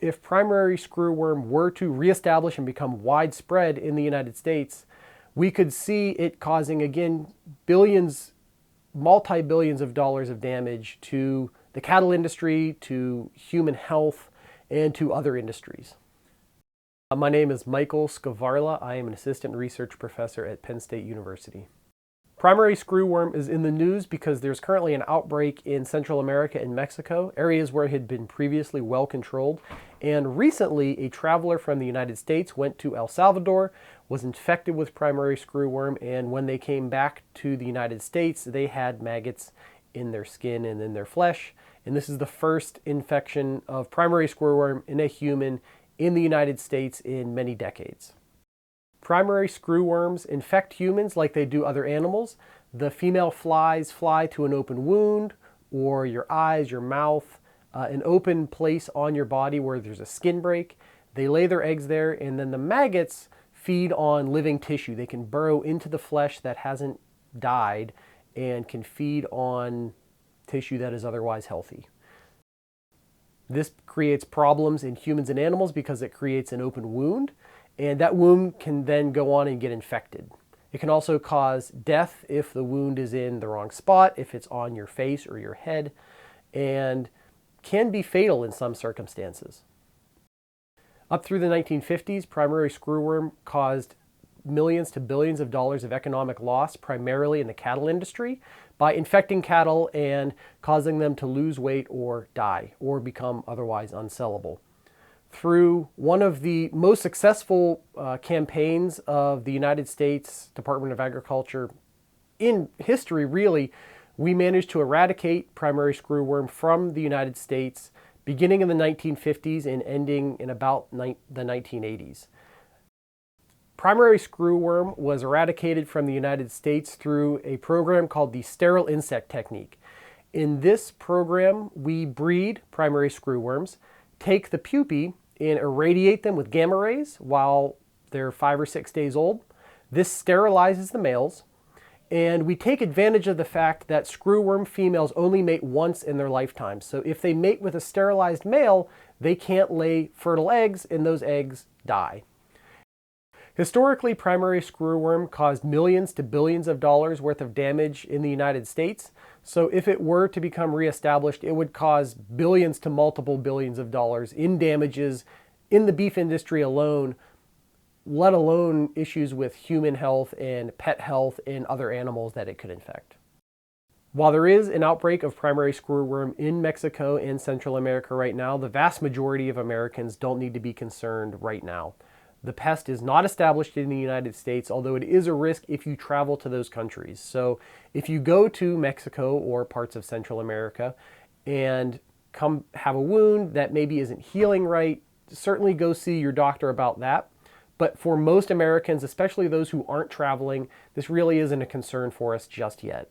if primary screwworm were to reestablish and become widespread in the United States, we could see it causing, again, billions, multi-billions of dollars of damage to the cattle industry, to human health, and to other industries. My name is Michael Skvarla. I am an assistant research professor at Penn State University. Primary screwworm is in the news because there's currently an outbreak in Central America and Mexico, areas where it had been previously well controlled. And recently, a traveler from the United States went to El Salvador, was infected with primary screwworm, and when they came back to the United States, they had maggots in their skin and in their flesh. And this is the first infection of primary screwworm in a human in the United States in many decades. Primary screwworms infect humans like they do other animals. The female flies fly to an open wound, or your eyes, your mouth, an open place on your body where there's a skin break. They lay their eggs there, and then the maggots feed on living tissue. They can burrow into the flesh that hasn't died and can feed on tissue that is otherwise healthy. This creates problems in humans and animals because it creates an open wound, and that wound can then go on and get infected. It can also cause death if the wound is in the wrong spot, if it's on your face or your head, and can be fatal in some circumstances. Up through the 1950s, primary screwworm caused millions to billions of dollars of economic loss, primarily in the cattle industry, by infecting cattle and causing them to lose weight or die or become otherwise unsellable. Through one of the most successful campaigns of the United States Department of Agriculture in history, really, we managed to eradicate primary screwworm from the United States beginning in the 1950s and ending in about the 1980s. Primary screwworm was eradicated from the United States through a program called the sterile insect technique. In this program, we breed primary screwworms, take the pupae and irradiate them with gamma rays while they're 5 or 6 days old. This sterilizes the males, and we take advantage of the fact that screwworm females only mate once in their lifetime. So if they mate with a sterilized male, they can't lay fertile eggs, and those eggs die. Historically, primary screwworm caused millions to billions of dollars worth of damage in the United States. So if it were to become reestablished, it would cause billions to multiple billions of dollars in damages in the beef industry alone, let alone issues with human health and pet health and other animals that it could infect. While there is an outbreak of primary screwworm in Mexico and Central America right now, the vast majority of Americans don't need to be concerned right now. The pest is not established in the United States, although it is a risk if you travel to those countries. So if you go to Mexico or parts of Central America and come have a wound that maybe isn't healing right, certainly go see your doctor about that. But for most Americans, especially those who aren't traveling, this really isn't a concern for us just yet.